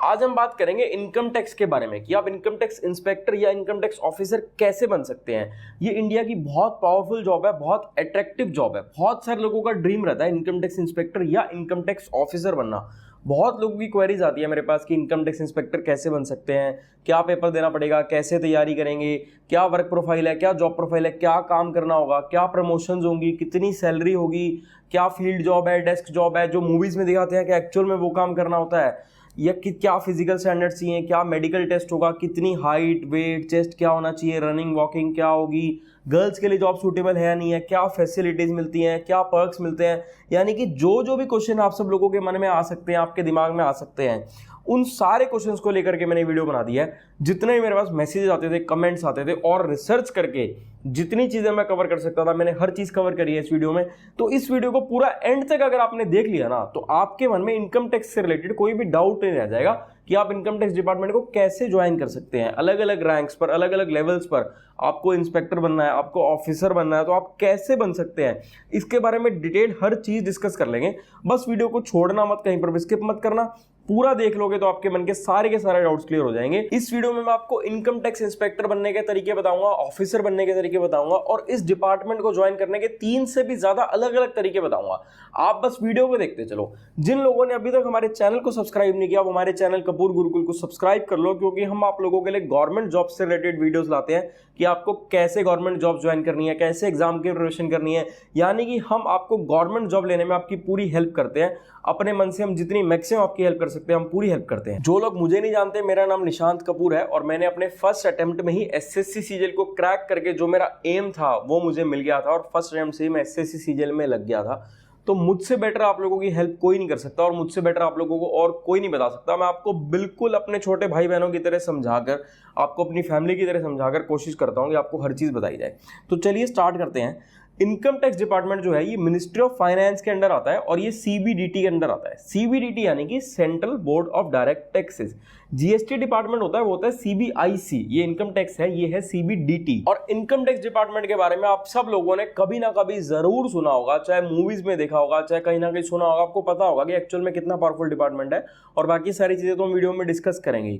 आज हम बात करेंगे इनकम टैक्स के बारे में कि आप इनकम टैक्स इंस्पेक्टर या इनकम टैक्स ऑफिसर कैसे बन सकते हैं। ये इंडिया की बहुत पावरफुल जॉब है, बहुत अट्रैक्टिव जॉब है। बहुत सारे लोगों का ड्रीम रहता है इनकम टैक्स इंस्पेक्टर या इनकम टैक्स ऑफिसर बनना। बहुत लोगों की क्वेरीज आती है मेरे पास कि इनकम टैक्स इंस्पेक्टर कैसे बन सकते हैं, क्या पेपर देना पड़ेगा, कैसे तैयारी करेंगे, क्या वर्क प्रोफाइल है, क्या जॉब प्रोफाइल है, क्या काम करना होगा, क्या प्रमोशंस होंगी, कितनी सैलरी होगी, क्या फील्ड जॉब है, डेस्क जॉब है जो मूवीज में दिखाते हैं कि एक्चुअल में वो काम करना होता है, या कि क्या फिजिकल स्टैंडर्ड्स चाहिए, क्या मेडिकल टेस्ट होगा, कितनी हाइट वेट चेस्ट क्या होना चाहिए, रनिंग वॉकिंग क्या होगी, गर्ल्स के लिए जॉब सूटेबल है या नहीं है, क्या फैसिलिटीज मिलती हैं, क्या पर्क्स मिलते हैं। यानी कि जो भी क्वेश्चन आप सब लोगों के मन में आ सकते हैं, आपके दिमाग में आ सकते हैं, उन सारे क्वेश्चंस को लेकर के मैंने वीडियो बना दिया है। जितने भी मेरे पास मैसेजेस आते थे, कमेंट्स आते थे और रिसर्च करके जितनी चीजें मैं कवर कर सकता था मैंने हर चीज कवर करी है इस वीडियो में। तो इस वीडियो को पूरा एंड तक अगर आपने देख लिया ना तो आपके मन में इनकम टैक्स से रिलेटेड कोई भी डाउट नहीं रह जाएगा कि आप इनकम टैक्स डिपार्टमेंट को कैसे ज्वाइन कर सकते हैं। अलग अलग रैंक्स पर, अलग अलग लेवल्स पर आपको इंस्पेक्टर बनना है, आपको ऑफिसर बनना है, तो आप कैसे बन सकते हैं इसके बारे में डिटेल हर चीज डिस्कस कर लेंगे। बस वीडियो को छोड़ना मत, कहीं पर भी स्किप मत करना, पूरा देख लोगे तो आपके मन के सारे डाउट्स क्लियर हो जाएंगे। इस वीडियो में मैं आपको इनकम टैक्स इंस्पेक्टर बनने के तरीके बताऊंगा, ऑफिसर बनने के तरीके बताऊंगा और इस डिपार्टमेंट को ज्वाइन करने के 3 से भी ज्यादा अलग अलग तरीके बताऊंगा। आप बस वीडियो को देखते चलो। जिन लोगों ने अभी तक हमारे चैनल को सब्सक्राइब नहीं किया वो हमारे चैनल कपूर गुरुकुल को सब्सक्राइब कर लो, क्योंकि हम आप लोगों के लिए गवर्नमेंट जॉब से रिलेटेड वीडियोस लाते हैं कि आपको कैसे गवर्नमेंट जॉब ज्वाइन करनी है, कैसे एग्जाम की प्रिपरेशन करनी है। यानी कि हम आपको गवर्नमेंट जॉब लेने में आपकी पूरी हेल्प करते हैं। अपने मन से हम जितनी मैक्सिमम आपकी हेल्प कर सकते हैं हम पूरी हेल्प करते हैं। जो लोग मुझे नहीं जानते, मेरा नाम निशांत कपूर है और मैंने अपने फर्स्ट अटेम्प्ट में ही एसएससी सीजीएल को क्रैक करके जो मेरा एम था वो मुझे मिल गया था और फर्स्ट अटेम्प्ट से ही मैं एसएससी सीजीएल में लग गया था। तो मुझसे बेटर आप लोगों की हेल्प कोई नहीं कर सकता और मुझसे बेटर आप लोगों को और कोई नहीं बता सकता। मैं आपको बिल्कुल अपने छोटे भाई बहनों की तरह समझाकर, आपको अपनी फैमिली की तरह समझाकर कोशिश करता हूं कि आपको हर चीज बताई जाए। तो चलिए स्टार्ट करते हैं। इनकम टैक्स डिपार्टमेंट जो है ये मिनिस्ट्री ऑफ फाइनेंस के अंडर आता है और ये सीबीडीटी के अंडर आता है। सीबीडीटी यानी कि central board of direct taxes. GST department होता है वो होता है सीबीआईसी, ये इनकम टैक्स है, ये है सीबीडीटी। और इनकम टैक्स डिपार्टमेंट के बारे में आप सब लोगों ने कभी ना कभी जरूर सुना होगा, चाहे मूवीज में देखा होगा, चाहे कहीं ना कहीं सुना होगा। आपको पता होगा कि एक्चुअल में कितना पावरफुल डिपार्टमेंट है और बाकी सारी चीजें तो हम वीडियो में डिस्कस करेंगे।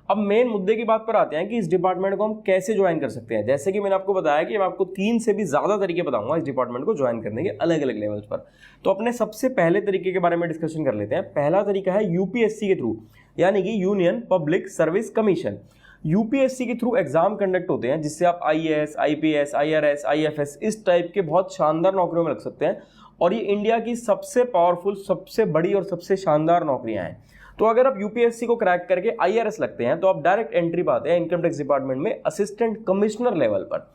अब मेन मुद्दे की बात पर आते हैं कि इस डिपार्टमेंट को हम कैसे ज्वाइन कर सकते हैं। जैसे कि मैंने आपको बताया कि मैं आपको 3 से भी ज्यादा तरीके बताऊंगा इस डिपार्टमेंट को ज्वाइन करने के अलग अलग लेवल्स पर। तो अपने सबसे पहले तरीके के बारे में डिस्कशन कर लेते हैं। पहला तरीका है यूपीएससी के थ्रू, यानी कि union public service commission. UPSC के थ्रू एग्जाम कंडक्ट होते हैं जिससे आप आईएएस, आईपीएस, आईआरएस, आईएफएस इस टाइप के बहुत शानदार नौकरियों में लग सकते हैं और ये इंडिया की सबसे पावरफुल, सबसे बड़ी और सबसे शानदार नौकरियां हैं। तो अगर आप यूपीएससी को क्रैक करके आईआरएस लगते हैं तो आप डायरेक्ट एंट्री पाते हैं इनकम टैक्स डिपार्टमेंट में असिस्टेंट कमिश्नर लेवल पर।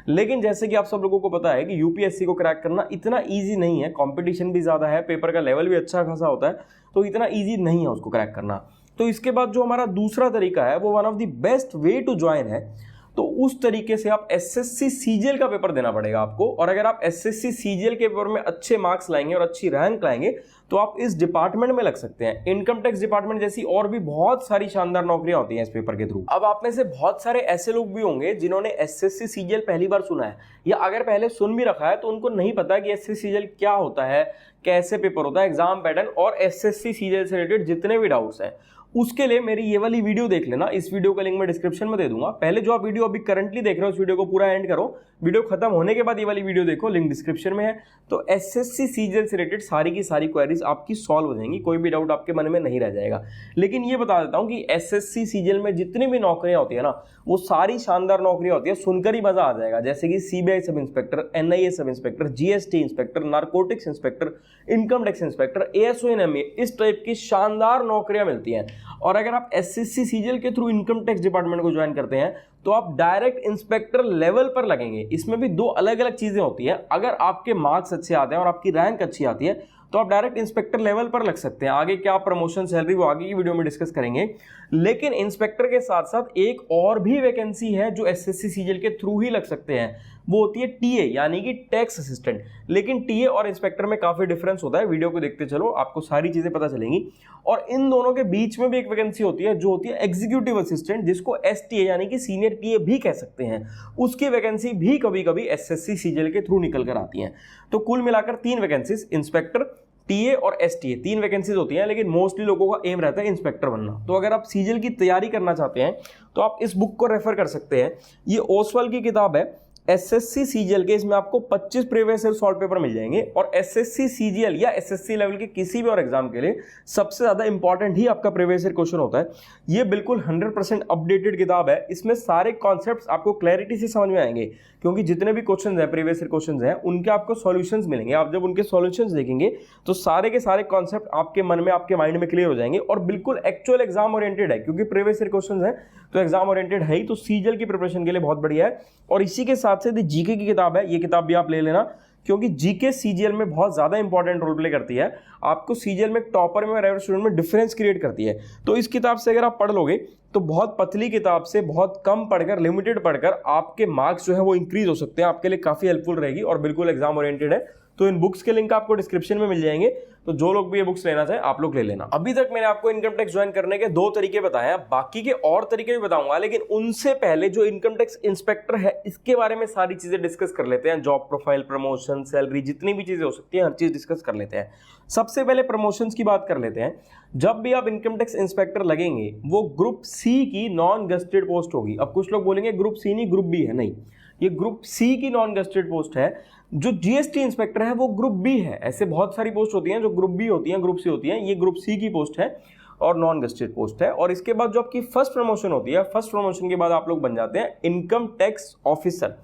लेकिन जैसे कि आप सब लोगों को पता है कि यूपीएससी को क्रैक करना इतना इजी नहीं है, कंपटीशन भी ज्यादा है, पेपर का लेवल भी अच्छा खासा होता है, तो इतना इजी नहीं है उसको क्रैक करना। तो इसके बाद जो हमारा दूसरा तरीका है वो one of the best way to join है। तो उस तरीके से आप एसएससी सीजीएल का पेपर देना पड़ेगा आपको, और अगर आप एसएससी सीजीएल के पेपर में अच्छे मार्क्स लाएंगे और अच्छी रैंक लाएंगे तो आप इस डिपार्टमेंट में लग सकते हैं। इनकम टैक्स डिपार्टमेंट जैसी और भी बहुत सारी शानदार नौकरियां होती हैं इस पेपर के थ्रू। अब आप में से बहुत सारे ऐसे लोग भी होंगे जिन्होंने एसएससी सीजीएल पहली बार सुना है, या अगर पहले सुन भी रखा है तो उनको नहीं पता कि एसएससी सीजीएल क्या होता है, कैसे पेपर होता है, एग्जाम पैटर्न और एसएससी सीजीएल से रिलेटेड जितने भी डाउट्स हैं। उसके लिए मेरी ये वाली वीडियो देख लेना, इस वीडियो का लिंक मैं डिस्क्रिप्शन में दे दूंगा। पहले जो आप वीडियो अभी करंटली देख रहे हो उस वीडियो को पूरा एंड करो, वीडियो खत्म होने के बाद ये वाली वीडियो देखो, लिंक डिस्क्रिप्शन में है। तो एसएससी सीजीएल से रिलेटेड सारी की सारी क्वेरीज आपकी सॉल्व हो जाएंगी, कोई भी डाउट आपके मन में नहीं रह जाएगा। लेकिन ये बता देता हूं कि एसएससी सीजीएल में जितनी भी नौकरियां होती है ना वो सारी शानदार नौकरियां होती है, सुनकर ही मजा आ जाएगा। जैसे कि CBI sub inspector, NIA sub inspector, GST inspector, narcotics inspector, income tax inspector, ASO NMA, इस टाइप की शानदार नौकरियां मिलती हैं। और अगर आप एसएससी सीजीएल के थ्रू इनकम टैक्स डिपार्टमेंट को ज्वाइन करते हैं तो आप डायरेक्ट इंस्पेक्टर लेवल पर लगेंगे। इसमें भी 2 अलग अलग चीजें होती हैं। अगर आपके मार्क्स अच्छे आते हैं और आपकी रैंक अच्छी आती है तो आप डायरेक्ट इंस्पेक्टर लेवल पर लग सकते हैं। आगे क्या प्रमोशन, सैलरी, वो आगे की वीडियो में डिस्कस करेंगे। लेकिन इंस्पेक्टर के साथ साथ एक और भी वैकेंसी है जो एसएससी सीजीएल के थ्रू ही लग सकते हैं, वो होती है टीए यानी कि टैक्स असिस्टेंट। लेकिन टीए और इंस्पेक्टर में काफी डिफरेंस होता है, वीडियो को देखते चलो आपको सारी चीजें पता चलेंगी। और इन दोनों के बीच में भी एक वैकेंसी होती है जो होती है एग्जीक्यूटिव असिस्टेंट, जिसको एसटीए यानी कि सीनियर टीए भी कह सकते हैं। उसकी वैकेंसी भी कभी कभी एसएससी सीजीएल के थ्रू निकल कर आती है। तो कुल मिलाकर 3 वैकेंसीज, इंस्पेक्टर, टीए और एसटीए 3 वैकेंसीज होती हैं, लेकिन मोस्टली लोगों का एम रहता है इंस्पेक्टर बनना। तो अगर आप सीजीएल की तैयारी करना चाहते हैं तो आप इस बुक को रेफर कर सकते हैं। ये ओसवाल की किताब है एसएससी सीजीएल के। इसमें आपको 25 प्रीवियस ईयर सॉल्व पेपर मिल जाएंगे और एसएससी सीजीएल या एसएससी लेवल के किसी भी और एग्जाम के लिए सबसे ज्यादा इंपॉर्टेंट ही आपका प्रीवियस ईयर क्वेश्चन होता है। ये बिल्कुल 100% अपडेटेड किताब है। इसमें सारे कॉन्सेप्ट्स आपको क्लैरिटी से समझ में आएंगे, क्योंकि जितने भी क्वेश्चंस हैं प्रीवियस ईयर क्वेश्चंस हैं उनके आपको सॉल्यूशंस मिलेंगे। आप जब उनके सॉल्यूशंस देखेंगे तो सारे के सारे कॉन्सेप्ट आपके मन में, आपके माइंड में क्लियर हो जाएंगे और बिल्कुल एक्चुअल एग्जाम ओरिएंटेड है, क्योंकि प्रीवियस ईयर क्वेश्चंस हैं तो एग्जाम ओरिएंटेड है ही। तो सीजीएल की प्रिपरेशन के लिए बहुत बढ़िया है। और इसी के साथ साथ जीके की किताब है, ये किताब भी आप ले लेना, क्योंकि जीके सीजीएल में बहुत ज्यादा इंपॉर्टेंट रोल प्ले करती है। आपको सीजीएल में टॉपर में और एवरेज स्टूडेंट में डिफरेंस क्रिएट करती है। तो इस किताब से अगर आप पढ़ लोगे तो बहुत पतली किताब से बहुत कम पढ़कर, लिमिटेड पढ़कर आपके मार्क्स जो है वो इंक्रीज हो सकते हैं। आपके लिए काफी हेल्पफुल रहेगी और बिल्कुल एग्जाम ओरिएंटेड है। तो इन बुक्स के लिंक आपको डिस्क्रिप्शन में मिल जाएंगे, तो जो लोग भी ये बुक्स लेना चाहे आप लोग ले लेना। अभी तक मैंने आपको इनकम टैक्स ज्वाइन करने के 2 तरीके बताए हैं, बाकी के और तरीके भी बताऊंगा, लेकिन उनसे पहले जो इनकम टैक्स इंस्पेक्टर है इसके बारे में सारी चीजें डिस्कस कर लेते हैं। जॉब प्रोफाइल, प्रमोशन, सैलरी, जितनी भी चीजें हो सकती है हर चीज डिस्कस कर लेते हैं। सबसे पहले प्रमोशंस की बात कर लेते हैं। जब भी आप इनकम टैक्स इंस्पेक्टर लगेंगे वो ग्रुप सी की नॉन गस्टेड पोस्ट होगी। अब कुछ लोग बोलेंगे ग्रुप सी नहीं ग्रुप बी है, नहीं, ये ग्रुप सी की नॉन गस्टेड पोस्ट है। जो जीएसटी इंस्पेक्टर है वो ग्रुप बी है। ऐसे बहुत सारी पोस्ट होती हैं जो ग्रुप बी होती हैं, ग्रुप सी होती हैं, ये ग्रुप सी की पोस्ट है और नॉन गस्टेड पोस्ट है। और इसके बाद जो आपकी फर्स्ट प्रमोशन होती है, फर्स्ट प्रमोशन के बाद आप लोग बन जाते हैं income tax officer.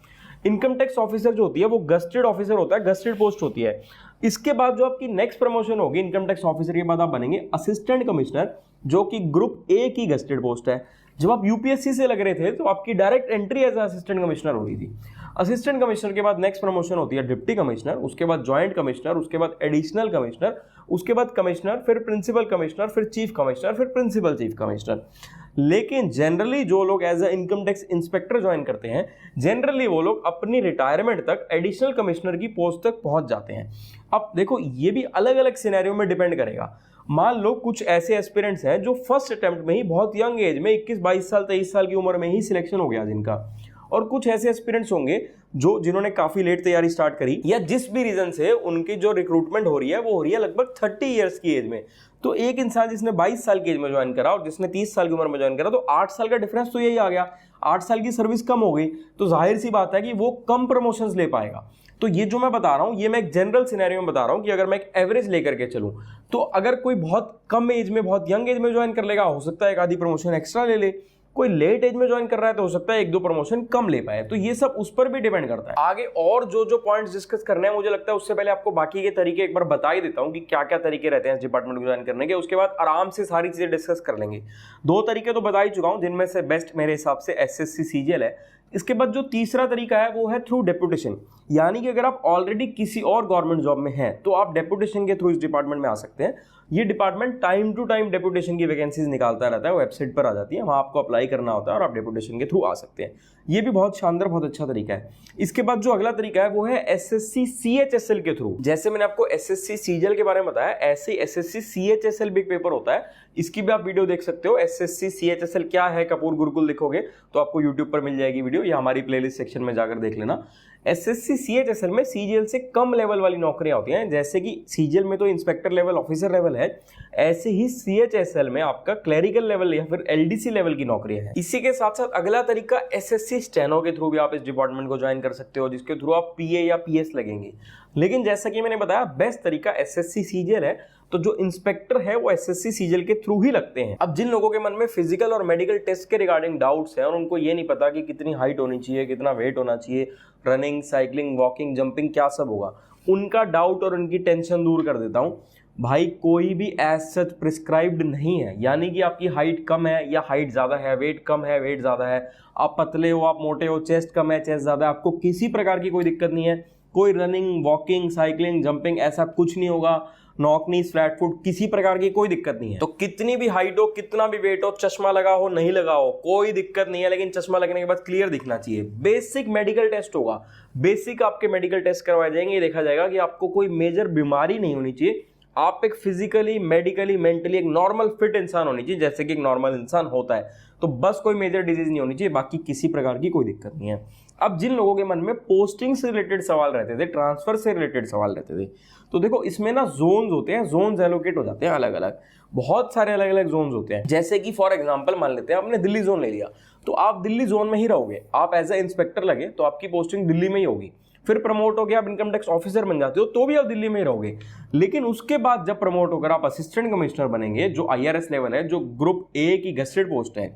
Income tax officer जो होती है वो गस्टेड ऑफिसर होता है, गस्टेड पोस्ट होती है। इसके बाद जो आपकी नेक्स्ट प्रमोशन होगी इनकम टैक्स ऑफिसर के बाद आप बनेंगे असिस्टेंट कमिश्नर, जो कि ग्रुप ए की गस्टेड पोस्ट है। जब आप यूपीएससी से लग रहे थे तो आपकी direct entry as assistant commissioner हो रही थी। असिस्टेंट कमिश्नर के बाद नेक्स्ट प्रमोशन होती है डिप्टी कमिश्नर, उसके बाद जॉइंट कमिश्नर, उसके बाद एडिशनल कमिश्नर, उसके बाद कमिश्नर, फिर प्रिंसिपल कमिश्नर, फिर चीफ कमिश्नर, फिर प्रिंसिपल चीफ कमिश्नर। लेकिन जनरली जो लोग as a income tax inspector join करते हैं, जनरली वो लोग अपनी रिटायरमेंट तक एडिशनल कमिश्नर की पोस्ट तक पहुंच जाते हैं। अब देखो ये भी अलग अलग सिनेरियो में डिपेंड करेगा। मान लो कुछ ऐसे एस्पिरेंट्स हैं जो फर्स्ट अटेम्प्ट में ही बहुत यंग एज में 21-22 साल 23 साल की उम्र में ही सिलेक्शन हो गया जिनका, और कुछ ऐसे एस्पिरेंट्स होंगे जिन्होंने काफी लेट तैयारी स्टार्ट करी, या जिस भी रीजन से उनकी जो रिक्रूटमेंट हो रही है वो हो रही है लगभग 30 ईयर्स की एज में। तो एक इंसान जिसने 22 साल की एज में ज्वाइन करा और जिसने 30 साल की उम्र में ज्वाइन करा, तो 8 साल का डिफरेंस तो यही आ गया। 8 साल की सर्विस कम हो गई तो जाहिर सी बात है कि वो कम प्रमोशंस ले पाएगा। तो ये जो मैं बता रहा हूं ये मैं एक जनरल सिनेरियो में बता रहा हूं कि अगर मैं एक एवरेज लेकर के चलूं तो अगर कोई बहुत कम एज में, बहुत यंग एज में ज्वाइन कर लेगा, हो सकता है एक आधी प्रमोशन एक्स्ट्रा ले ले। कोई लेट एज में ज्वाइन कर रहा है तो हो सकता है 1-2 प्रमोशन कम ले पाए। तो ये सब उस पर भी डिपेंड करता है। आगे और जो पॉइंट्स डिस्कस करने हैं मुझे लगता है उससे पहले आपको बाकी के तरीके एक बार बता ही देता हूं कि क्या क्या तरीके रहते हैं इस डिपार्टमेंट को ज्वाइन करने के। उसके बाद आराम से सारी चीजें डिस्कस कर लेंगे। 2 तरीके तो बता ही चुका हूं, जिनमें से बेस्ट मेरे हिसाब से एसएससी सीजीएल है। इसके बाद जो तीसरा तरीका है वो है थ्रू डेपुटेशन, यानी कि अगर आप ऑलरेडी किसी और गवर्नमेंट जॉब में हैं तो आप डेपुटेशन के थ्रू इस डिपार्टमेंट में आ सकते हैं। ये department time to time deputation की वैकेंसीज निकालता रहता है, वेबसाइट पर आ जाती है, वहां आपको अप्लाई करना होता है और आप डेपुटेशन के थ्रू आ सकते हैं। ये भी बहुत शानदार, बहुत अच्छा तरीका है। इसके बाद जो अगला तरीका है वो है एसएससी सीएचएसएल के थ्रू। जैसे मैंने आपको एसएससी सीजीएल के बारे में बताया, ऐसे एसएससी सीएचएसएल भी एक पेपर होता है, इसकी भी आप वीडियो देख सकते हो। एसएससी सीएचएसएल क्या है, कपूर गुरुकुल लिखोगे तो आपको यूट्यूब पर मिल जाएगी वीडियो, या हमारी प्लेलिस्ट सेक्शन में जाकर देख लेना। एसएससी सीएचएसएल में सीजीएल से कम लेवल वाली नौकरियां होती हैं। जैसे कि सीजीएल में तो इंस्पेक्टर लेवल, ऑफिसर लेवल है, ऐसे ही सीएचएसएल में आपका क्लरिकल लेवल या फिर एलडीसी लेवल की नौकरियां हैं। इसी के साथ साथ अगला तरीका एसएससी स्टेनो के थ्रू भी आप इस डिपार्टमेंट को ज्वाइन कर सकते हो, जिसके थ्रू आप पीए या पीएस लगेंगे। लेकिन जैसा कि मैंने बताया बेस्ट तरीका एसएससी सीजीएल है, तो जो इंस्पेक्टर है वो एसएससी सीजीएल के थ्रू ही लगते हैं। अब जिन लोगों के मन में फिजिकल और मेडिकल टेस्ट के रिगार्डिंग डाउट्स हैं और उनको ये नहीं पता कि कितनी हाइट होनी चाहिए, कितना वेट होना चाहिए, रनिंग, साइकिलिंग, वॉकिंग, जंपिंग क्या सब होगा, उनका डाउट और उनकी टेंशन दूर कर देता हूं। भाई कोई भी एज सच प्रिस्क्राइब्ड नहीं है, यानी कि आपकी हाइट कम है या हाइट ज्यादा है, वेट कम है, वेट ज्यादा है, आप पतले हो, आप मोटे हो, चेस्ट कम है, चेस्ट ज्यादा है, आपको किसी प्रकार की कोई दिक्कत नहीं है। कोई रनिंग, वॉकिंग, साइकिलिंग, जंपिंग ऐसा कुछ नहीं होगा, नॉक नीज, फ्लैट फुट, किसी प्रकार की कोई दिक्कत नहीं है। तो कितनी भी हाइट हो, कितना भी वेट हो, चश्मा लगा हो, नहीं लगा हो, कोई दिक्कत नहीं है, लेकिन चश्मा लगने के बाद क्लियर दिखना चाहिए। बेसिक मेडिकल टेस्ट होगा, बेसिक आपके मेडिकल टेस्ट करवाए जाएंगे, ये देखा जाएगा कि आपको कोई मेजर बीमारी नहीं होनी चाहिए, आप एक फिजिकली, मेडिकली, मेंटली एक नॉर्मल फिट इंसान होनी चाहिए, जैसे कि एक नॉर्मल इंसान होता है। तो बस कोई मेजर डिजीज नहीं होनी चाहिए, बाकी किसी प्रकार की कोई दिक्कत नहीं है। अब जिन लोगों के मन में पोस्टिंग से रिलेटेड सवाल रहते थे, ट्रांसफर से रिलेटेड सवाल रहते थे, तो देखो इसमें ना जोन्स होते हैं, जोन्स एलोकेट हो जाते हैं अलग अलग, बहुत सारे अलग अलग जोन्स होते हैं। जैसे कि फॉर एग्जांपल मान लेते हैं आपने दिल्ली जोन ले लिया, तो आप दिल्ली जोन में ही रहोगे, आप एज ए इंस्पेक्टर लगे तो आपकी पोस्टिंग दिल्ली में ही होगी। फिर प्रमोट हो गया, आप इनकम टैक्स ऑफिसर बन जाते हो तो भी आप दिल्ली में ही रहोगे। लेकिन उसके बाद जब प्रमोट होकर आप असिस्टेंट कमिश्नर बनेंगे, जो IRS लेवल है, जो ग्रुप ए की गेस्टेड पोस्ट है,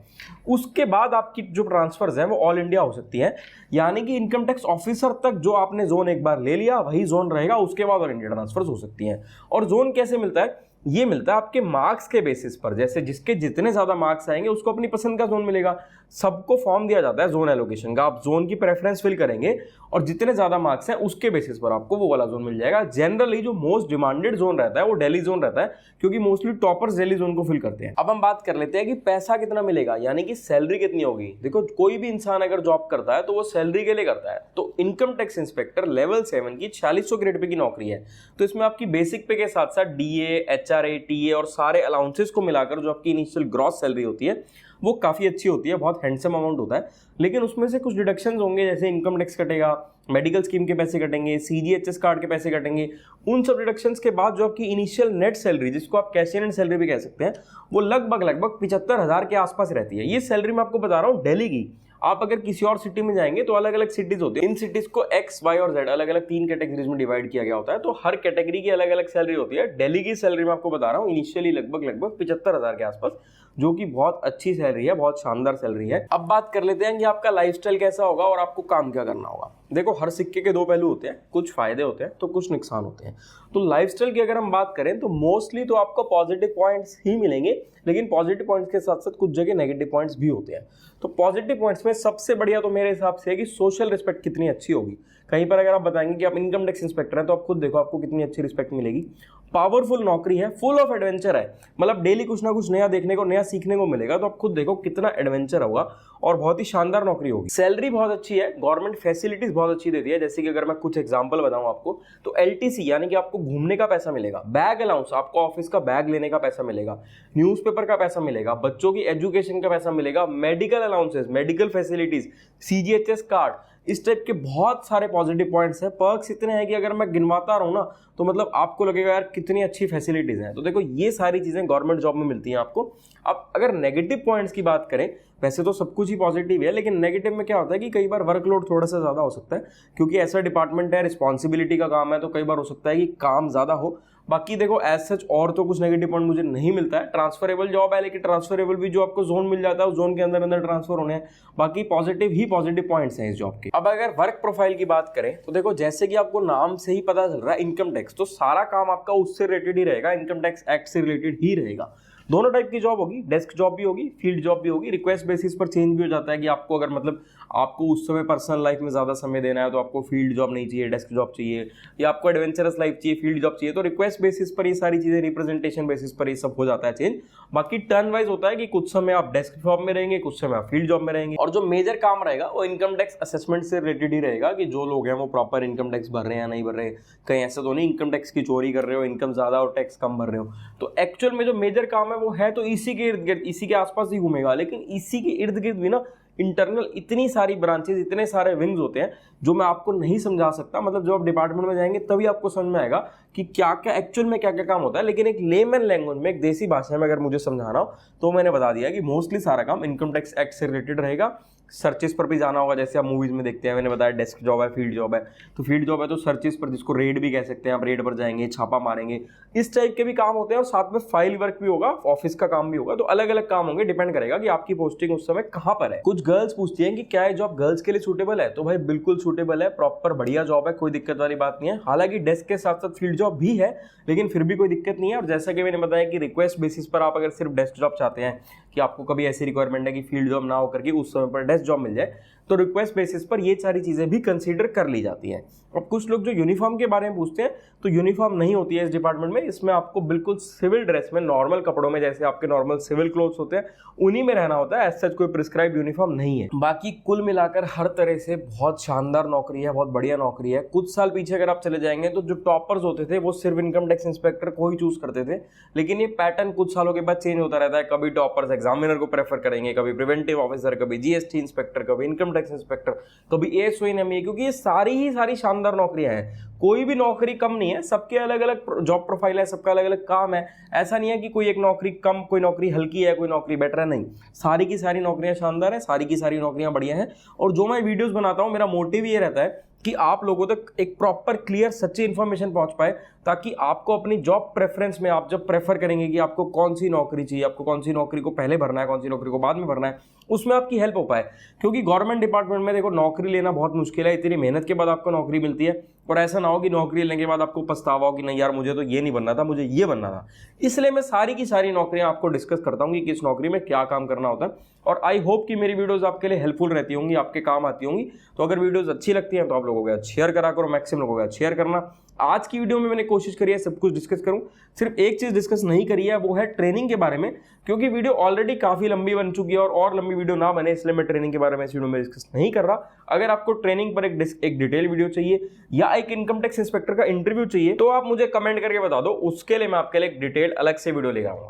उसके बाद आपकी जो ट्रांसफर्स है वो ऑल इंडिया हो सकती है। यानी कि इनकम टैक्स ऑफिसर तक जो आपने जोन एक बार ले लिया वही जोन रहेगा, उसके बाद ऑल इंडिया ट्रांसफर्स हो सकती हैं। और जोन कैसे मिलता है? ये मिलता है आपके मार्क्स के बेसिस पर, जैसे जिसके जितने ज्यादा मार्क्स आएंगे उसको अपनी पसंद का जोन मिलेगा। सबको फॉर्म दिया जाता है जोन एलोकेशन का, आप जोन की प्रेफरेंस फिल करेंगे और जितने ज्यादा मार्क्स हैं उसके बेसिस पर आपको वो वाला जोन मिल जाएगा। जनरली जो मोस्ट डिमांडेड जोन रहता है वो दिल्ली जोन रहता है, क्योंकि मोस्टली टॉपर्स दिल्ली जोन को फिल करते हैं। अब हम बात कर लेते हैं कि पैसा कितना मिलेगा, यानी कि सैलरी कितनी होगी। देखो कोई भी इंसान अगर जॉब करता है तो वो सैलरी के लिए करता है। तो इनकम टैक्स इंस्पेक्टर लेवल 7 की 4600 ग्रेड पे की नौकरी है। तो इसमें आपकी बेसिक पे के साथ साथ DA, HRA, TA और सारे अलाउंसेस को मिलाकर जो आपकी इनिशियल ग्रॉस सैलरी होती है वो काफी अच्छी होती है, बहुत हैंडसम अमाउंट होता है। लेकिन उसमें से कुछ डिडक्शंस होंगे, जैसे इनकम टैक्स कटेगा, मेडिकल स्कीम के पैसे कटेंगे, CGHS कार्ड के पैसे कटेंगे। उन सब डिडक्शंस के बाद जो आपकी इनिशियल नेट सैलरी, जिसको आप कैश इन सैलरी भी कह सकते हैं, वो लगभग 75,000 के आसपास रहती है। ये सैलरी मैं आपको बता रहा हूँ दिल्ली की। आप अगर किसी और सिटी में जाएंगे तो अलग अलग सिटीज होती है, इन सिटीज को X, Y और Z अलग अलग 3 कैटेगरीज में डिवाइड किया गया होता है। तो हर कैटेगरी की अलग अलग सैलरी होती है। दिल्ली की सैलरी मैं आपको बता रहा हूँ इनिशियली लगभग 75,000 के आसपास, जो कि बहुत अच्छी सैलरी है, बहुत शानदार सैलरी है। अब बात कर लेते हैं कि आपका लाइफस्टाइल कैसा होगा और आपको काम क्या करना होगा। देखो हर सिक्के के दो पहलू होते हैं, कुछ फायदे होते हैं तो कुछ नुकसान होते हैं। तो लाइफस्टाइल की अगर हम बात करें तो मोस्टली तो आपको पॉजिटिव पॉइंट्स ही मिलेंगे, लेकिन पॉजिटिव पॉइंट्स के साथ साथ कुछ जगह नेगेटिव पॉइंट्स भी होते हैं। तो पॉजिटिव पॉइंट्स में सबसे बढ़िया तो मेरे हिसाब से है कि सोशल रिस्पेक्ट कितनी अच्छी होगी। कहीं पर अगर आप बताएंगे कि आप इनकम टैक्स इंस्पेक्टर हैं तो आप खुद देखो आपको कितनी अच्छी रिस्पेक्ट मिलेगी। पावरफुल नौकरी है, फुल ऑफ एडवेंचर है, मतलब डेली कुछ ना कुछ नया देखने को, नया सीखने को मिलेगा। तो आप खुद देखो कितना एडवेंचर होगा और बहुत ही शानदार नौकरी होगी। सैलरी बहुत अच्छी है, गवर्नमेंट फैसिलिटीज बहुत अच्छी देती है। जैसे कि अगर मैं कुछ एग्जांपल बताऊं आपको, तो LTC यानी कि आपको घूमने का पैसा मिलेगा, बैग अलाउंस, आपको ऑफिस का बैग लेने का पैसा मिलेगा, न्यूज़पेपर का पैसा मिलेगा, बच्चों की एजुकेशन का पैसा मिलेगा, medical allowances, medical facilities, CGHS card, इस टाइप के बहुत सारे पॉजिटिव पॉइंट्स हैं। पर्क्स इतने हैं कि अगर मैं गिनवाता रहूं ना तो मतलब आपको लगेगा यार कितनी अच्छी फैसिलिटीज हैं। तो देखो ये सारी चीजें गवर्नमेंट जॉब में मिलती हैं आपको। अब अगर नेगेटिव पॉइंट्स की बात करें, वैसे तो सब कुछ ही पॉजिटिव है, लेकिन नेगेटिव में क्या होता है कि कई बार वर्कलोड थोड़ा सा ज्यादा हो सकता है, क्योंकि ऐसा डिपार्टमेंट है, रिस्पॉन्सिबिलिटी का काम है, तो कई बार हो सकता है कि काम ज्यादा हो। बाकी देखो एज सच और तो कुछ नेगेटिव पॉइंट मुझे नहीं मिलता है। ट्रांसफरेबल जॉब है, लेकिन ट्रांसफरेबल भी जो आपको जोन मिल जाता है उस जोन के अंदर अंदर ट्रांसफर होने हैं। बाकी पॉजिटिव ही पॉजिटिव पॉइंट्स हैं इस जॉब के। अब अगर वर्क प्रोफाइल की बात करें तो देखो जैसे कि आपको नाम से ही पता चल रहा है इनकम टैक्स, तो सारा काम आपका उससे रिलेटेड ही रहेगा, इनकम टैक्स एक्ट से रिलेटेड ही रहेगा। दोनों टाइप की जॉब होगी, डेस्क जॉब भी होगी, फील्ड जॉब भी होगी। रिक्वेस्ट बेसिस पर चेंज भी हो जाता है कि आपको अगर मतलब आपको उस समय पर्सनल लाइफ में ज्यादा समय देना है तो आपको फील्ड जॉब नहीं चाहिए, डेस्क जॉब चाहिए, या आपको एडवेंचरस लाइफ चाहिए, फील्ड जॉब चाहिए। तो रिक्वेस्ट बेसिस पर ये सारी चीजें, रिप्रेजेंटेशन बेसिस पर ये सब हो जाता है चेंज। बाकी टर्न वाइज होता है कि कुछ समय आप डेस्क जॉब में रहेंगे, कुछ समय आप फील्ड जॉब में रहेंगे। और जो मेजर काम रहेगा वो इनकम टैक्स असेसमेंट से रिलेटेड ही रहेगा कि जो लोग हैं वो प्रॉपर इनकम टैक्स भर रहे हैं या नहीं भर रहे। कहीं ऐसा तो नहीं इनकम टैक्स की चोरी कर रहे हो, इनकम ज्यादा और टैक्स कम भर रहे हो। तो एक्चुअल में जो मेजर काम है वो है तो इसी के इर्द गिर्द, इसी के आसपास ही घूमेगा। लेकिन इसी के इर्द गिर्द भी ना इंटरनल इतनी सारी ब्रांचेस, इतने सारे विंग्स होते हैं जो मैं आपको नहीं समझा सकता। मतलब जब आप डिपार्टमेंट में जाएंगे तभी आपको समझ में आएगा कि क्या क्या एक्चुअल में क्या क्या काम होता है। लेकिन एक लेमन लैंग्वेज में, एक देसी भाषा में अगर मुझे समझाना हो तो मैंने बता दिया कि मोस्टली सारा काम इनकम टैक्स एक्ट से रिलेटेड रहेगा। सर्चेस पर भी जाना होगा, जैसे आप मूवीज में देखते हैं, मैंने बताया डेस्क जॉब है, फील्ड जॉब है। तो फील्ड जॉब है तो सर्चेस पर, जिसको रेड भी कह सकते हैं, आप रेड पर जाएंगे, छापा मारेंगे, इस टाइप के भी काम होते हैं। और साथ में फाइल वर्क भी होगा, ऑफिस का काम भी होगा। तो अलग अलग काम होंगे, डिपेंड करेगा कि आपकी पोस्टिंग उस समय कहां पर है। कुछ गर्ल्स पूछती हैं कि क्या ये जॉब गर्ल्स के लिए सूटेबल है, तो भाई बिल्कुल सूटेबल है, प्रॉपर बढ़िया जॉब है, कोई दिक्कत वाली बात नहीं है। हालांकि डेस्क के साथ साथ फील्ड जॉब भी है, लेकिन फिर भी कोई दिक्कत नहीं है। और जैसा कि मैंने बताया कि रिक्वेस्ट बेसिस पर आप अगर सिर्फ डेस्क जॉब चाहते हैं, कि आपको कभी ऐसी रिक्वायरमेंट है कि फील्ड जॉब ना होकर के उस समय पर डेस्क जॉब मिल जाए, तो रिक्वेस्ट बेसिस पर ये सारी चीजें भी कंसीडर कर ली जाती हैं। अब कुछ लोग जो यूनिफॉर्म के बारे में पूछते हैं, तो यूनिफॉर्म नहीं होती है इस डिपार्टमेंट में। इसमें आपको बिल्कुल सिविल ड्रेस में, नॉर्मल कपड़ों में, जैसे आपके नॉर्मल सिविल क्लोथ्स होते हैं उन्हीं में रहना होता है। ऐसा कोई प्रिस्क्राइब यूनिफॉर्म नहीं है। बाकी कुल मिलाकर हर तरह से बहुत शानदार नौकरी है, बहुत बढ़िया नौकरी है। कुछ साल पीछे अगर आप चले जाएंगे तो जो टॉपर्स होते थे वो सिर्फ इनकम टैक्स इंस्पेक्टर को ही चूज करते थे, लेकिन ये पैटर्न कुछ सालों के बाद चेंज होता रहता है। कभी टॉपर्स एग्जामिनर को प्रेफर करेंगे, कभी प्रिवेंटिव ऑफिसर, कभी GST इंस्पेक्टर, कभी इनकम टैक्स इंस्पेक्टर, कभी ASO क्योंकि ये सारी शानदार नौकरियां हैं। कोई भी नौकरी कम नहीं है, सबके अलग अलग जॉब प्रोफाइल है, सबका अलग अलग काम है। ऐसा नहीं है कि कोई एक नौकरी कम, कोई नौकरी हल्की है, कोई नौकरी बेटर है, नहीं, सारी की सारी नौकरियां शानदार है, सारी की सारी नौकरियां बढ़िया हैं। और जो मैं वीडियोस बनाता हूं, मेरा मोटिव ये रहता है कि आप लोगों तक एक प्रॉपर क्लियर सच्ची इन्फॉर्मेशन पहुंच पाए, ताकि आपको अपनी जॉब प्रेफरेंस में, आप जब प्रेफर करेंगे कि आपको कौन सी नौकरी चाहिए, आपको कौन सी नौकरी को पहले भरना है, कौन सी नौकरी को बाद में भरना है, उसमें आपकी हेल्प हो पाए। क्योंकि गवर्नमेंट डिपार्टमेंट में देखो नौकरी लेना बहुत मुश्किल है, इतनी मेहनत के बाद आपको नौकरी मिलती है, और ऐसा ना हो कि नौकरी लेने के बाद आपको पछतावा हो कि नहीं यार मुझे तो ये नहीं बनना था, मुझे ये बनना था। इसलिए मैं सारी की सारी नौकरियां आपको डिस्कस करता हूँ कि किस नौकरी में क्या काम करना होता है। और आई होप कि मेरी वीडियोस आपके लिए हेल्पफुल रहती होंगी, आपके काम आती होंगी। तो अगर वीडियोस अच्छी लगती हैं तो आप लोगों के साथ शेयर करा करो, मैक्सिमम लोगों के साथ शेयर करना। आज की वीडियो में मैंने कोशिश करी है सब कुछ डिस्कस करूं, सिर्फ एक चीज डिस्कस नहीं करी है, वो है ट्रेनिंग के बारे में, क्योंकि वीडियो ऑलरेडी काफी लंबी बन चुकी है और लंबी वीडियो ना बने, इसलिए मैं ट्रेनिंग के बारे में इस वीडियो में डिस्कस नहीं कर रहा। अगर आपको ट्रेनिंग पर एक डिटेल वीडियो चाहिए या एक इनकम टैक्स इंस्पेक्टर का इंटरव्यू चाहिए, तो आप मुझे कमेंट करके बता दो, उसके लिए मैं आपके लिए एक डिटेल अलग से वीडियो लेकर आऊंगा।